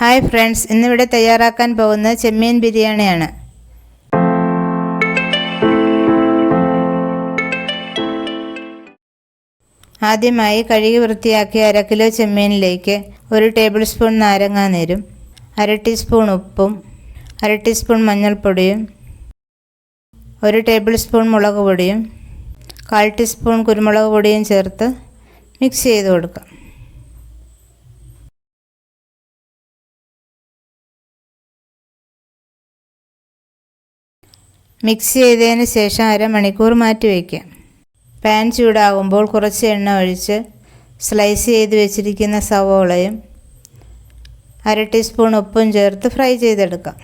Hi friends, ഇന്നിവിടെ തയ്യാറാക്കാൻ പോകുന്നത് ചെമ്മീൻ ബിരിയാണിയാണ്. ആദ്യമായി കഴുകി വൃത്തിയാക്കിയ 1/2 കിലോ ചെമ്മീനിലേക്ക് 1 ടേബിൾ സ്പൂൺ നാരങ്ങാനീരും 1/2 ടീസ്പൂൺ ഉപ്പും 1/2 ടീസ്പൂൺ മഞ്ഞൾപ്പൊടിയും 1 ടേബിൾ സ്പൂൺ മുളക് പൊടിയും 1/4 ടീസ്പൂൺ കുരുമുളക് പൊടിയും ചേർത്ത് മിക്സ് ചെയ്ത് കൊടുക്കാം. മിക്സ് ചെയ്തതിന് ശേഷം അരമണിക്കൂർ മാറ്റി വയ്ക്കാം. പാൻ ചൂടാകുമ്പോൾ കുറച്ച് എണ്ണ ഒഴിച്ച് സ്ലൈസ് ചെയ്ത് വെച്ചിരിക്കുന്ന സവോളയും 1/2 ടീസ്പൂൺ ഉപ്പും ചേർത്ത് ഫ്രൈ ചെയ്തെടുക്കാം.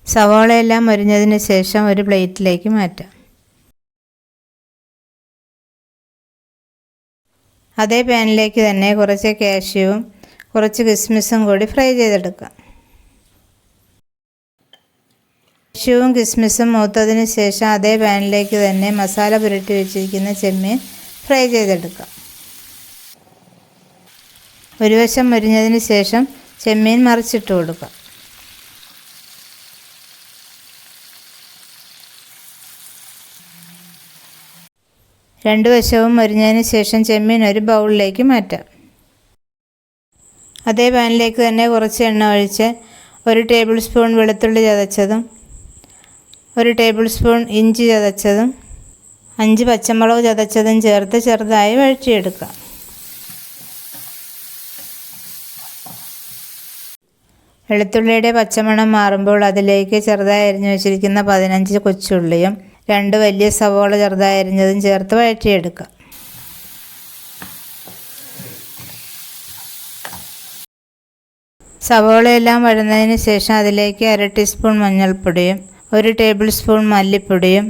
സവോളയെല്ലാം മൊരിഞ്ഞതിന് ശേഷം ഒരു പ്ലേറ്റിലേക്ക് മാറ്റാം. അതേ പാനിലേക്ക് തന്നെ കുറച്ച് കാഷ്യൂവും കുറച്ച് കിസ്മിസും കൂടി ഫ്രൈ ചെയ്തെടുക്കാം. കാഷ്യൂവും കിസ്മിസും മൂത്തതിന് ശേഷം അതേ പാനിലേക്ക് തന്നെ മസാല പുരട്ടി വെച്ചിരിക്കുന്ന ചെമ്മീൻ ഫ്രൈ ചെയ്തെടുക്കാം. ഒരു വശം മൊരിഞ്ഞതിന് ശേഷം ചെമ്മീൻ മറിച്ചിട്ട് കൊടുക്കാം. രണ്ട് വശവും മൊരിഞ്ഞതിന് ശേഷം ചെമ്മീൻ ഒരു ബൗളിലേക്ക് മാറ്റാം. അതേ പാനിലേക്ക് തന്നെ കുറച്ച് എണ്ണ ഒഴിച്ച് 1 ടേബിൾ സ്പൂൺ വെളുത്തുള്ളി ചതച്ചതും 1 ടേബിൾ സ്പൂൺ ഇഞ്ചി ചതച്ചതും 5 പച്ചമുളക് ചതച്ചതും ചേർത്ത് ചെറുതായി വഴറ്റിയെടുക്കാം. വെളുത്തുള്ളിയുടെ പച്ചമണം മാറുമ്പോൾ അതിലേക്ക് ചെറുതായി അരിഞ്ഞു വെച്ചിരിക്കുന്ന 15 കൊച്ചുള്ളിയും 2 വലിയ സവോള ചെറുതായി അരിഞ്ഞതും ചേർത്ത് വഴറ്റിയെടുക്കാം. സവോളയെല്ലാം വഴന്നതിന് ശേഷം അതിലേക്ക് 1/2 ടീസ്പൂൺ മഞ്ഞൾപ്പൊടിയും 1 ടേബിൾ സ്പൂൺ മല്ലിപ്പൊടിയും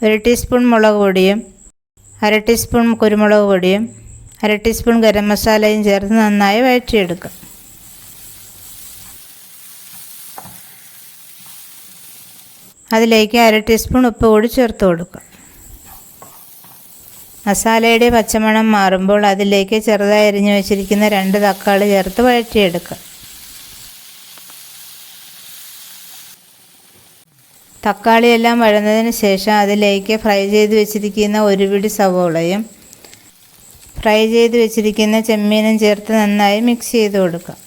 1 ടീസ്പൂൺ മുളക് പൊടിയും 1/2 ടീസ്പൂൺ കുരുമുളക് പൊടിയും 1/2 ടീസ്പൂൺ ഗരം മസാലയും ചേർത്ത് നന്നായി വഴറ്റിയെടുക്കാം. അതിലേക്ക് 1/2 ടീസ്പൂൺ ഉപ്പ് കൂടി ചേർത്ത് കൊടുക്കാം. മസാലയുടെ പച്ചമണം മാറുമ്പോൾ അതിലേക്ക് ചെറുതായി അരിഞ്ഞു വെച്ചിരിക്കുന്ന 2 തക്കാളി ചേർത്ത് വഴറ്റിയെടുക്കാം. തക്കാളിയെല്ലാം വഴന്നതിന് ശേഷം അതിലേക്ക് ഫ്രൈ ചെയ്ത് വെച്ചിരിക്കുന്ന 1 പിടി സവോളയും ഫ്രൈ ചെയ്ത് വെച്ചിരിക്കുന്ന ചെമ്മീനും ചേർത്ത് നന്നായി മിക്സ് ചെയ്ത് കൊടുക്കാം.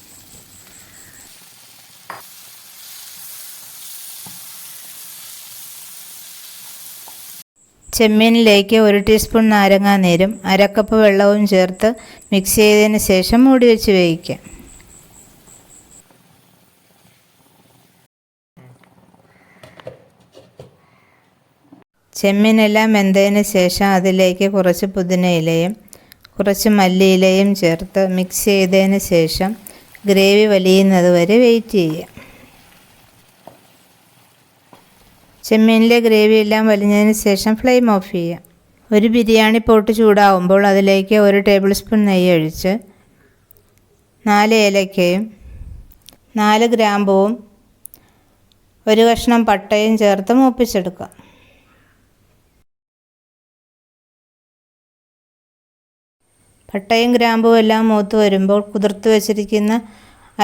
ചെമ്മീനിലേക്ക് 1 ടീസ്പൂൺ നാരങ്ങാനീരും 1/2 കപ്പ് വെള്ളവും ചേർത്ത് മിക്സ് ചെയ്തതിന് ശേഷം മൂടി വെച്ച് വേവിക്കാം. ചെമ്മീനെല്ലാം വെന്തതിന് ശേഷം അതിലേക്ക് കുറച്ച് പുതിനയിലയും കുറച്ച് മല്ലിയിലയും ചേർത്ത് മിക്സ് ചെയ്തതിന് ശേഷം ഗ്രേവി വലിയുന്നത് വരെ വെയിറ്റ് ചെയ്യാം. ചെമ്മീനിലെ ഗ്രേവി എല്ലാം വലിഞ്ഞതിന് ശേഷം ഫ്ലെയിം ഓഫ് ചെയ്യാം. ഒരു ബിരിയാണി പോട്ട് ചൂടാവുമ്പോൾ അതിലേക്ക് 1 ടേബിൾ സ്പൂൺ നെയ്യ് ഒഴിച്ച് 4 ഏലക്കയും 4 ഗ്രാമ്പുവും 1 കഷ്ണം പട്ടയും ചേർത്ത് മൂപ്പിച്ചെടുക്കാം. പട്ടയും ഗ്രാമ്പും എല്ലാം മൂത്ത് വരുമ്പോൾ കുതിർത്ത് വെച്ചിരിക്കുന്ന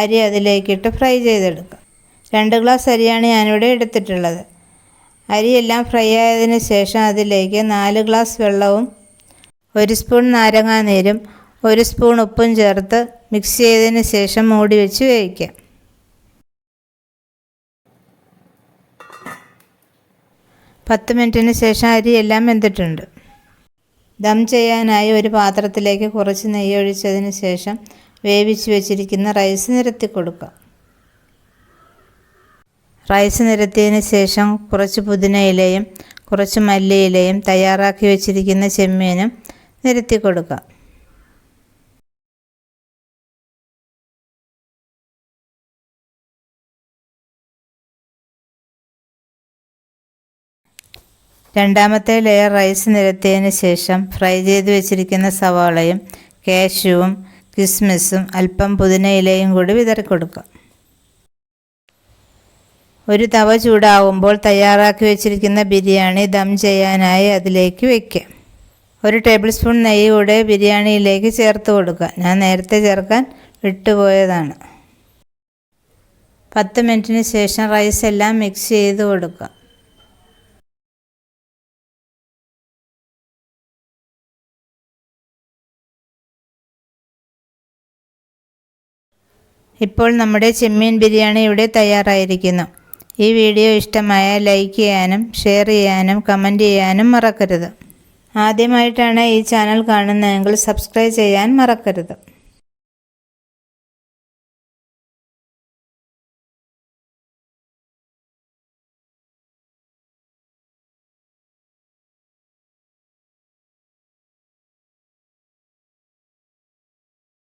അരി അതിലേക്കിട്ട് ഫ്രൈ ചെയ്തെടുക്കാം. 2 ഗ്ലാസ് അരിയാണ് ഞാനിവിടെ എടുത്തിട്ടുള്ളത്. അരിയെല്ലാം ഫ്രൈ ആയതിന് ശേഷം അതിലേക്ക് 4 ഗ്ലാസ് വെള്ളവും 1 സ്പൂൺ നാരങ്ങാനീരും 1 സ്പൂൺ ഉപ്പും ചേർത്ത് മിക്സ് ചെയ്തതിന് ശേഷം മൂടി വെച്ച് വേവിക്കാം. 10 മിനിറ്റിന് ശേഷം അരിയെല്ലാം വെന്തിട്ടുണ്ട്. ദം ചെയ്യാനായി ഒരു പാത്രത്തിലേക്ക് കുറച്ച് നെയ്യ് ഒഴിച്ചതിന് ശേഷം വേവിച്ച് വെച്ചിരിക്കുന്ന റൈസ് നിരത്തി കൊടുക്കാം. റൈസ് നിരത്തിയതിന് ശേഷം കുറച്ച് പുതിനയിലയും കുറച്ച് മല്ലിയിലയും തയ്യാറാക്കി വെച്ചിരിക്കുന്ന ചെമ്മീനും നിരത്തി കൊടുക്കാം. രണ്ടാമത്തെ ലെയർ റൈസ് നിരത്തിയതിന് ശേഷം ഫ്രൈ ചെയ്ത് വെച്ചിരിക്കുന്ന സവാളയും കാഷ്യൂവും കിസ്മിസും അല്പം പുതിനയിലയും കൂടി വിതറി കൊടുക്കാം. ഒരു തവ ചൂടാവുമ്പോൾ തയ്യാറാക്കി വെച്ചിരിക്കുന്ന ബിരിയാണി ദം ചെയ്യാനായി അതിലേക്ക് വയ്ക്കാം. 1 ടേബിൾ സ്പൂൺ നെയ്യ് കൂടെ ബിരിയാണിയിലേക്ക് ചേർത്ത് കൊടുക്കുക. ഞാൻ നേരത്തെ ചേർക്കാൻ വിട്ടുപോയതാണ്. 10 മിനിറ്റിന് ശേഷം റൈസ് എല്ലാം മിക്സ് ചെയ്ത് കൊടുക്കുക. ഇപ്പോൾ നമ്മുടെ ചെമ്മീൻ ബിരിയാണി ഇവിടെ തയ്യാറായിരിക്കുന്നു. ഈ വീഡിയോ ഇഷ്ടമായാൽ ലൈക്ക് ചെയ്യാനും ഷെയർ ചെയ്യാനും കമൻറ്റ് ചെയ്യാനും മറക്കരുത്. ആദ്യമായിട്ടാണ് ഈ ചാനൽ കാണുന്നതെങ്കിൽ സബ്സ്ക്രൈബ് ചെയ്യാൻ മറക്കരുത്.